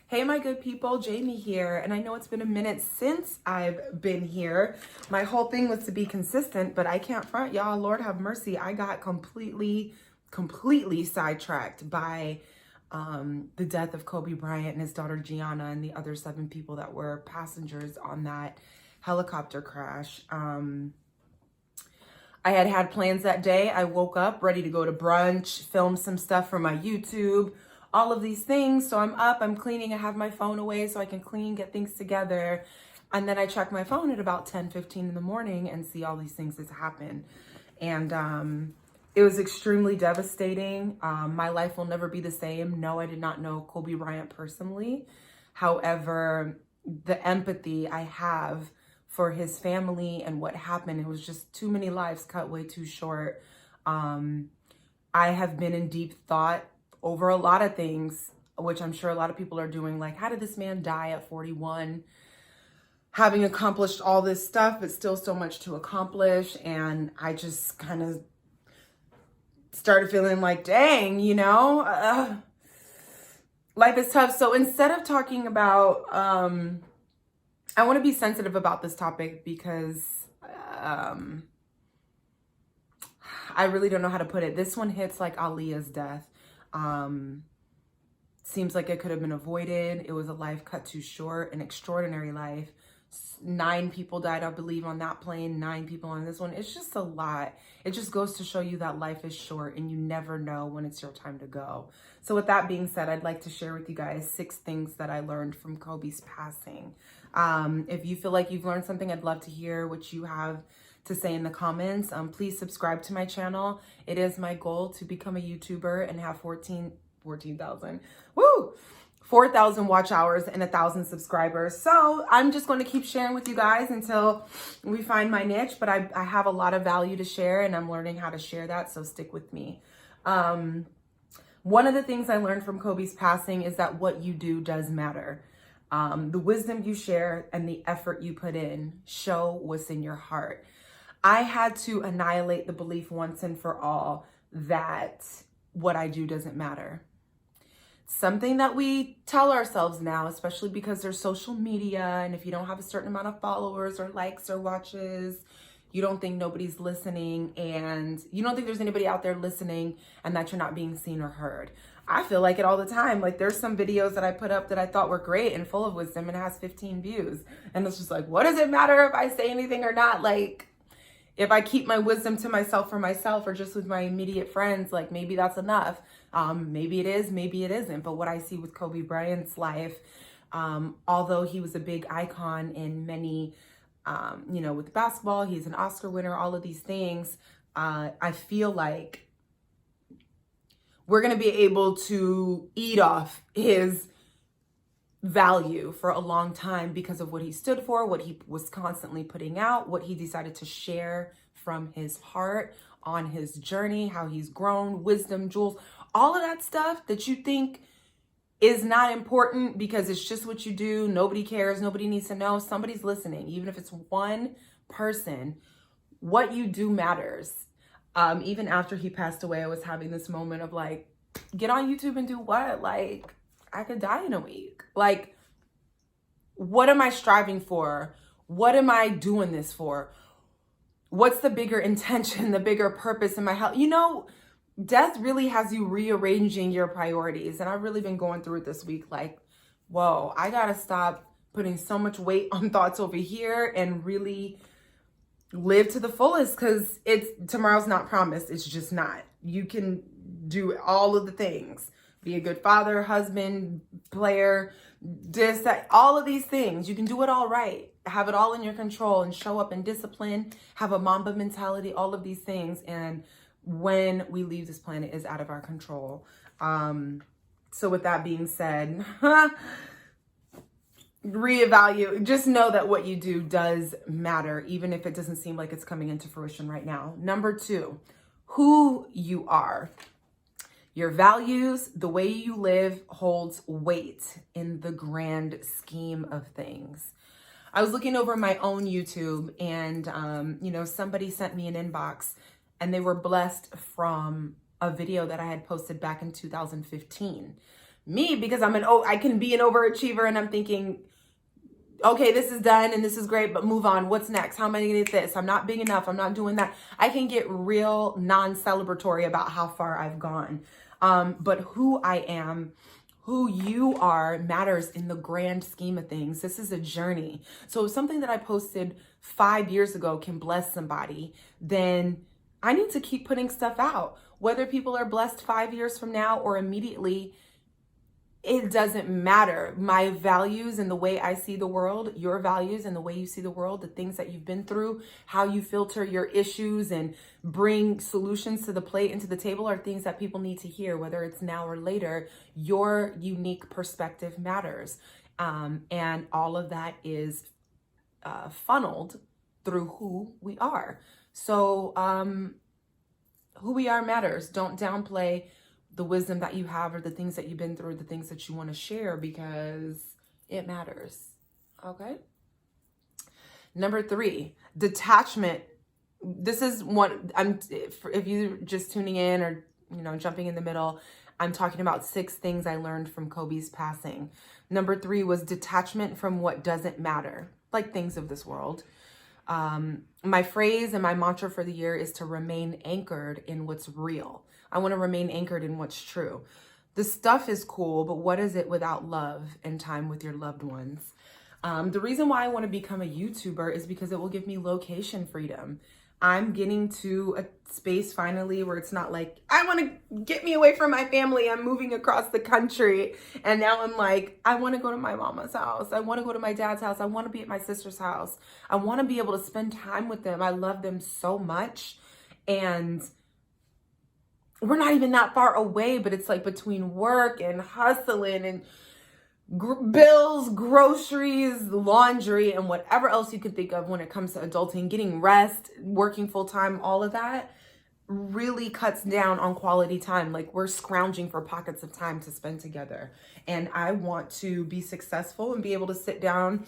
Hey, my good people, Jamie here. And I know it's been a minute since I've been here. My whole thing was to be consistent, but I can't front, y'all. Lord have mercy. I got completely sidetracked by the death of Kobe Bryant and his daughter Gianna and the other 7 people that were passengers on that helicopter crash. I had plans that day. I woke up ready to go to brunch, film some stuff for my YouTube, all of these things. So I'm up, I'm cleaning, I have my phone away so I can clean, get things together. And then I check my phone at about 10:15 in the morning and see all these things that's happened. And it was extremely devastating. My life will never be the same. No, I did not know Kobe Bryant personally. However, the empathy I have for his family and what happened, it was just too many lives cut way too short. I have been in deep thought over a lot of things, which I'm sure a lot of people are doing. Like, how did this man die at 41? Having accomplished all this stuff, but still so much to accomplish. And I just kind of started feeling like, dang, life is tough. So instead of talking about, I want to be sensitive about this topic because I really don't know how to put it. This one hits like Aaliyah's death. Seems like it could have been avoided. It was a life cut too short, an extraordinary life. 9 people died, I believe, on that plane, 9 people on this one. It's just a lot. It just goes to show you that life is short and you never know when it's your time to go. So with that being said, I'd like to share with you guys 6 things that I learned from Kobe's passing. If you feel like you've learned something, I'd love to hear what you have to say in the comments. Please subscribe to my channel. It is my goal to become a YouTuber and have 14,000. Woo! 4,000 watch hours and 1,000 subscribers. So I'm just going to keep sharing with you guys until we find my niche, but I have a lot of value to share and I'm learning how to share that. So stick with me. One of the things I learned from Kobe's passing is that what you do does matter. The wisdom you share and the effort you put in show what's in your heart. I had to annihilate the belief once and for all that what I do doesn't matter. Something that we tell ourselves now, especially because there's social media, and if you don't have a certain amount of followers or likes or watches, you don't think nobody's listening, and you don't think there's anybody out there listening and that you're not being seen or heard. I feel like it all the time. Like, there's some videos that I put up that I thought were great and full of wisdom and has 15 views. And it's just like, what does it matter if I say anything or not? Like, if I keep my wisdom to myself for myself or just with my immediate friends, like maybe that's enough. Maybe it is, maybe it isn't. But what I see with Kobe Bryant's life, although he was a big icon in many, with basketball, he's an Oscar winner, all of these things. I feel like we're going to be able to eat off his value for a long time because of what he stood for, what he was constantly putting out, what he decided to share from his heart on his journey, how he's grown, wisdom, jewels, all of that stuff that you think is not important because it's just what you do. Nobody cares. Nobody needs to know. Somebody's listening. Even if it's one person, what you do matters. Even after he passed away, I was having this moment of like, get on YouTube and do what? Like, I could die in a week. Like, what am I striving for? What am I doing this for? What's the bigger intention, the bigger purpose in my health? Death really has you rearranging your priorities. And I've really been going through it this week. Like, whoa, I got to stop putting so much weight on thoughts over here and really live to the fullest, because tomorrow's not promised. It's just not. You can do all of the things. Be a good father, husband, player, this, that, all of these things. You can do it all right. Have it all in your control and show up in discipline, have a Mamba mentality, all of these things. And when we leave this planet is out of our control. So with that being said, reevaluate. Just know that what you do does matter, even if it doesn't seem like it's coming into fruition right now. Number 2, who you are. Your values, the way you live, holds weight in the grand scheme of things. I was looking over my own YouTube and, somebody sent me an inbox and they were blessed from a video that I had posted back in 2015. Me, because I can be an overachiever and I'm thinking, okay, this is done and this is great, but move on. What's next? How am I going to get this? I'm not big enough. I'm not doing that. I can get real non-celebratory about how far I've gone. But who I am, who you are, matters in the grand scheme of things. This is a journey. So if something that I posted 5 years ago can bless somebody, then I need to keep putting stuff out. Whether people are blessed 5 years from now or immediately, it doesn't matter. My values and the way I see the world, your values and the way you see the world, the things that you've been through, how you filter your issues and bring solutions to the plate and to the table are things that people need to hear, whether it's now or later. Your unique perspective matters. And all of that is funneled through who we are. So who we are matters. Don't downplay the wisdom that you have or the things that you've been through, the things that you want to share, because it matters. Okay. Number 3, detachment. This is what if you're just tuning in or, jumping in the middle, I'm talking about 6 things I learned from Kobe's passing. Number 3 was detachment from what doesn't matter, like things of this world. My phrase and my mantra for the year is to remain anchored in what's real. I want to remain anchored in what's true. The stuff is cool, but what is it without love and time with your loved ones? The reason why I want to become a YouTuber is because it will give me location freedom. I'm getting to a space finally where it's not like, I want to get me away from my family. I'm moving across the country. And now I'm like, I want to go to my mama's house. I want to go to my dad's house. I want to be at my sister's house. I want to be able to spend time with them. I love them so much. And we're not even that far away, but it's like between work and hustling and bills, groceries, laundry, and whatever else you could think of when it comes to adulting, getting rest, working full time, all of that really cuts down on quality time. Like, we're scrounging for pockets of time to spend together. And I want to be successful and be able to sit down,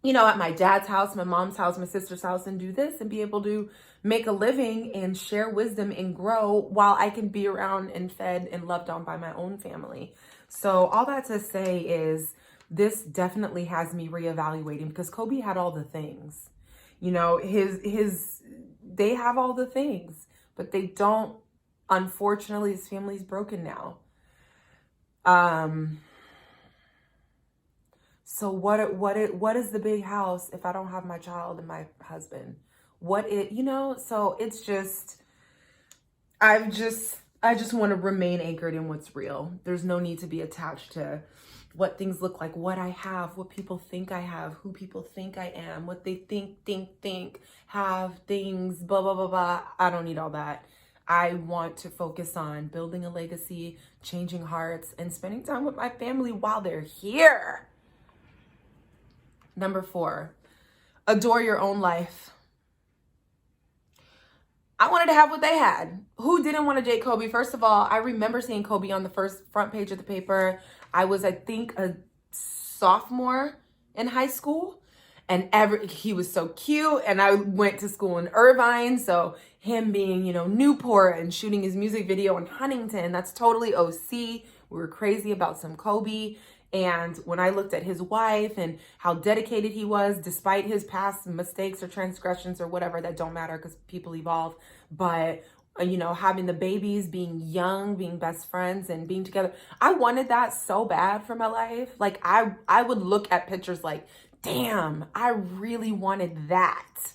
at my dad's house, my mom's house, my sister's house, and do this and be able to make a living and share wisdom and grow while I can be around and fed and loved on by my own family. So all that to say is this definitely has me reevaluating, because Kobe had all the things, they have all the things, but they don't, unfortunately, his family's broken now. So what is the big house if I don't have my child and my husband? So it's just, I just want to remain anchored in what's real. There's no need to be attached to what things look like, what I have, what people think I have, who people think I am, what they think, have things, blah, blah, blah, blah. I don't need all that. I want to focus on building a legacy, changing hearts, and spending time with my family while they're here. Number 4, adore your own life. I wanted to have what they had. Who didn't want to date Kobe? First of all, I remember seeing Kobe on the front page of the paper. I was, I think, a sophomore in high school, and he was so cute. And I went to school in Irvine, so him being, Newport and shooting his music video in Huntington, that's totally OC. We were crazy about some Kobe. And when I looked at his wife and how dedicated he was, despite his past mistakes or transgressions or whatever that don't matter because people evolve, but having the babies, being young, being best friends and being together, I wanted that so bad for my life. Like I would look at pictures like, damn, I really wanted that.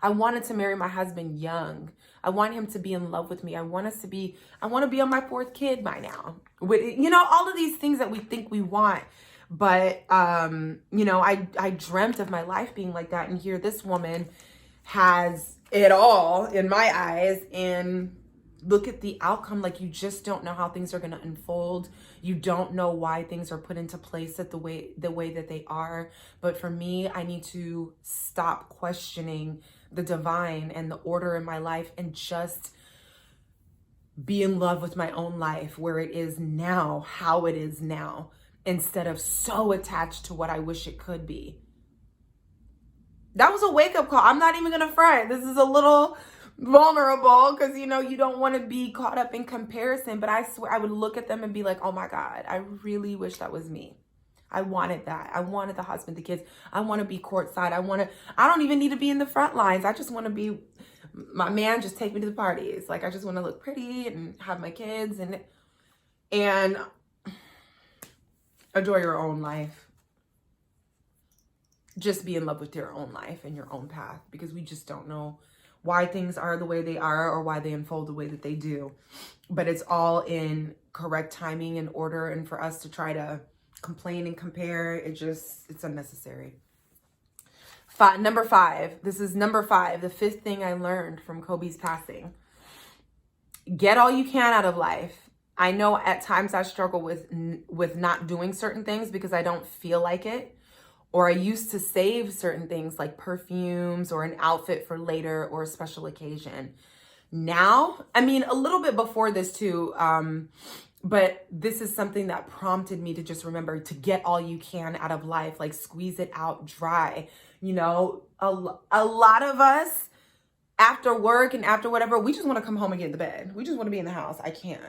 I wanted to marry my husband young. I want him to be in love with me. I want to be on my 4th kid by now. With, all of these things that we think we want. But, I dreamt of my life being like that. And here this woman has it all in my eyes. And look at the outcome. Like, you just don't know how things are going to unfold. You don't know why things are put into place the way that they are. But for me, I need to stop questioning the divine and the order in my life and just be in love with my own life where it is now, how it is now, instead of so attached to what I wish it could be. That was a wake-up call. I'm not even gonna front. This is a little vulnerable because, you know, you don't want to be caught up in comparison. But I swear I would look at them and be like, oh my God, I really wish that was me. I wanted that. I wanted the husband, the kids. I want to be courtside. I don't even need to be in the front lines. I just want to be, my man just take me to the parties. Like, I just want to look pretty and have my kids and enjoy your own life. Just be in love with your own life and your own path, because we just don't know why things are the way they are or why they unfold the way that they do. But it's all in correct timing and order. And for us to try to complain and compare, it's unnecessary. Number 5. This is number 5. The 5th thing I learned from Kobe's passing. Get all you can out of life. I know at times I struggle with not doing certain things because I don't feel like it. Or I used to save certain things like perfumes or an outfit for later or a special occasion. Now, I mean, a little bit before this too, but this is something that prompted me to just remember to get all you can out of life, like squeeze it out dry. You know, a lot of us after work and after whatever, we just want to come home and get in the bed. We just want to be in the house. I can't.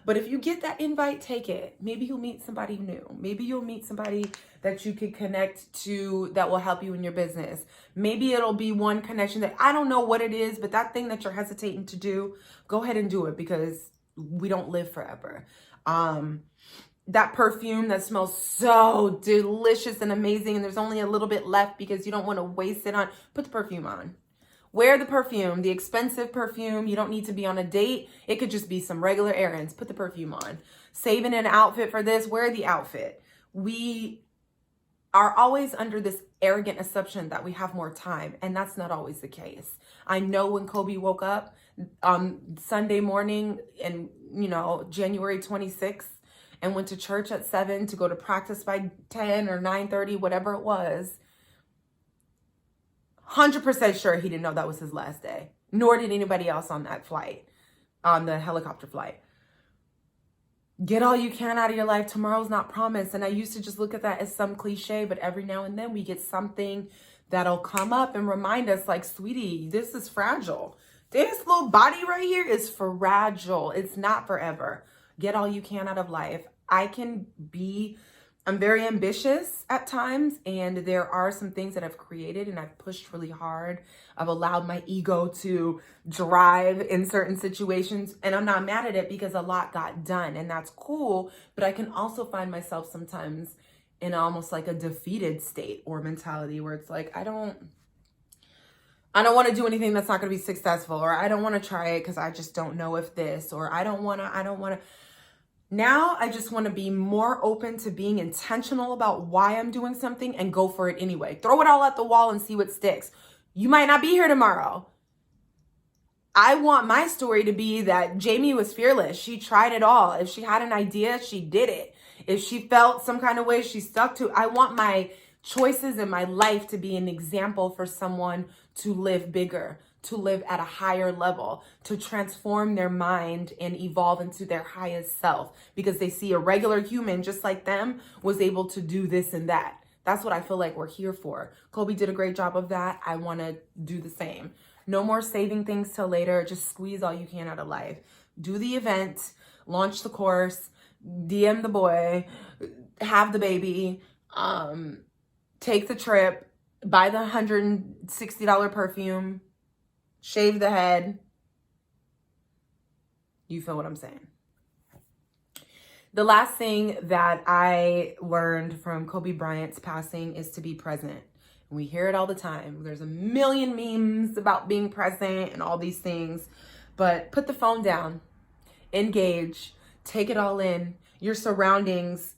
But if you get that invite, take it. Maybe you'll meet somebody new. Maybe you'll meet somebody that you could connect to that will help you in your business. Maybe it'll be one connection that I don't know what it is, but that thing that you're hesitating to do, go ahead and do it, because we don't live forever. That perfume that smells so delicious and amazing, and there's only a little bit left because you don't want to waste it on, put the perfume on. Wear the perfume, the expensive perfume. You don't need to be on a date. It could just be some regular errands. Put the perfume on. Saving an outfit for this, wear the outfit. We are always under this arrogant assumption that we have more time, and that's not always the case. I know when Kobe woke up Sunday morning and, you know, January 26th, and went to church at 7 to go to practice by 10 or 9:30, whatever it was, 100% sure he didn't know that was his last day. Nor did anybody else on that flight, on the helicopter flight. Get all you can out of your life. Tomorrow's not promised. And I used to just look at that as some cliche, but every now and then we get something that'll come up and remind us, like, sweetie, this is fragile. This little body right here is fragile. It's not forever. Get all you can out of life. I'm very ambitious at times, and there are some things that I've created and I've pushed really hard. I've allowed my ego to drive in certain situations, and I'm not mad at it because a lot got done, and that's cool. But I can also find myself sometimes in almost like a defeated state or mentality where it's like, I don't want to do anything that's not going to be successful, or I don't want to try it because I just don't know if this, or I don't want to. Now I just want to be more open to being intentional about why I'm doing something and go for it anyway. Throw it all at the wall and see what sticks. You might not be here tomorrow. I want my story to be that Jamie was fearless. She tried it all. If she had an idea, she did it. If she felt some kind of way, she stuck to it. I want my choices in my life to be an example for someone to live bigger, to live at a higher level, to transform their mind and evolve into their highest self, because they see a regular human just like them was able to do this and that. That's what I feel like we're here for. Kobe did a great job of that. I want to do the same. No more saving things till later. Just squeeze all you can out of life. Do the event, launch the course, DM the boy, have the baby, take the trip, buy the $160 perfume, shave the head. You feel what I'm saying? The last thing that I learned from Kobe Bryant's passing is to be present. We hear it all the time. There's a million memes about being present and all these things, but put the phone down, engage, take it all in. Your surroundings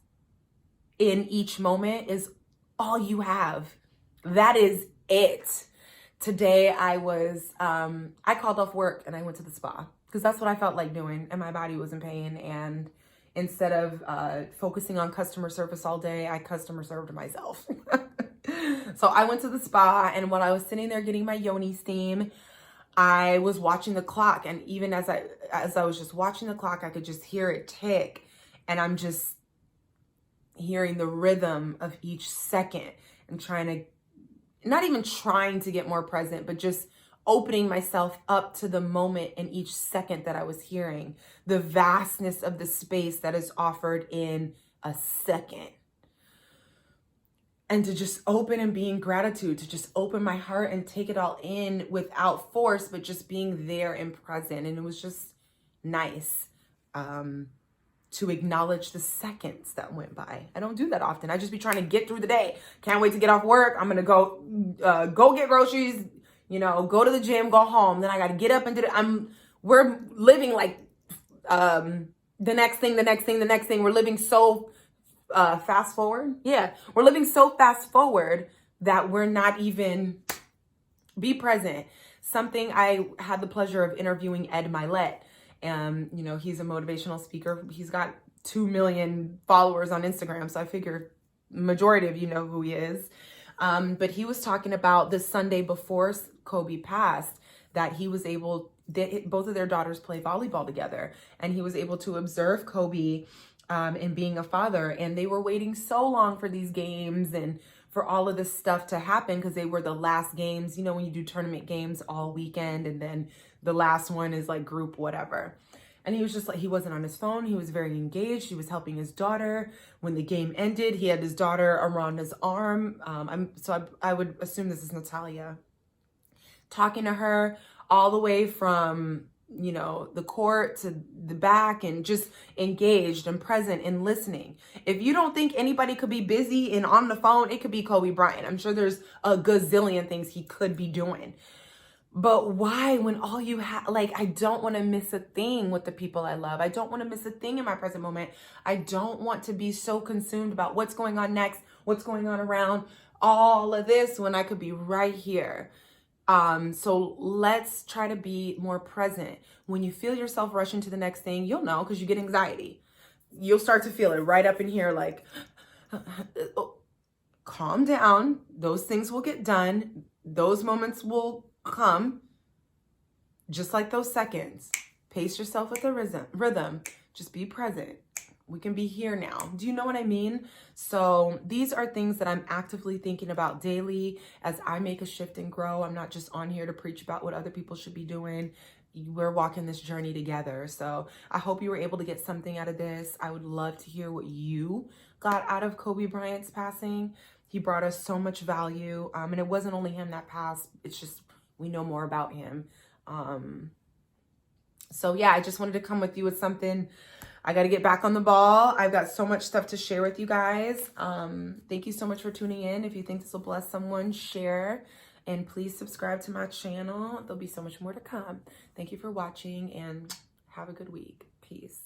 in each moment is all you have. That is it. Today I called off work and I went to the spa because that's what I felt like doing, and my body was in pain. And instead of focusing on customer service all day, I customer served myself. So I went to the spa, and while I was sitting there getting my yoni steam, I was watching the clock. And even as I was just watching the clock, I could just hear it tick, and I'm just hearing the rhythm of each second and not even trying to get more present, but just opening myself up to the moment in each second that I was hearing, the vastness of the space that is offered in a second. And to just open and be in gratitude, to just open my heart and take it all in without force, but just being there and present. And it was just nice to acknowledge the seconds that went by. I don't do that often. I just be trying to get through the day. Can't wait to get off work. I'm gonna go get groceries, go to the gym, go home. Then I gotta get up and do it. We're living like the next thing. We're living so fast forward. Yeah, we're living so fast forward that we're not even be present. Something I had the pleasure of interviewing Ed Milet. He's a motivational speaker. He's got 2 million followers on Instagram. So I figure majority of you know who he is. But he was talking about the Sunday before Kobe passed that he was both of their daughters play volleyball together. And he was able to observe Kobe and being a father. And they were waiting so long for these games and for all of this stuff to happen because they were the last games, when you do tournament games all weekend and then the last one is like group whatever. And he was just like, he wasn't on his phone. He was very engaged. He was helping his daughter. When the game ended, he had his daughter around his arm. I would assume this is Natalia. Talking to her all the way from the court to the back and just engaged and present and listening. If you don't think anybody could be busy and on the phone, it could be Kobe Bryant. I'm sure there's a gazillion things he could be doing. But why when all you have, I don't want to miss a thing with the people I love. I don't want to miss a thing in my present moment. I don't want to be so consumed about what's going on next, what's going on around all of this when I could be right here. So let's try to be more present. When you feel yourself rushing to the next thing, you'll know because you get anxiety. You'll start to feel it right up in here, like, calm down. Those things will get done. Those moments will come. Just like those seconds. Pace yourself with the rhythm. Just be present. We can be here now. Do you know what I mean? So these are things that I'm actively thinking about daily as I make a shift and grow. I'm not just on here to preach about what other people should be doing. We're walking this journey together. So I hope you were able to get something out of this. I would love to hear what you got out of Kobe Bryant's passing. He brought us so much value. And it wasn't only him that passed. It's just we know more about him. So yeah, I just wanted to come with you with something. I got to get back on the ball. I've got so much stuff to share with you guys. Thank you so much for tuning in. If you think this will bless someone, share. And please subscribe to my channel. There'll be so much more to come. Thank you for watching and have a good week. Peace.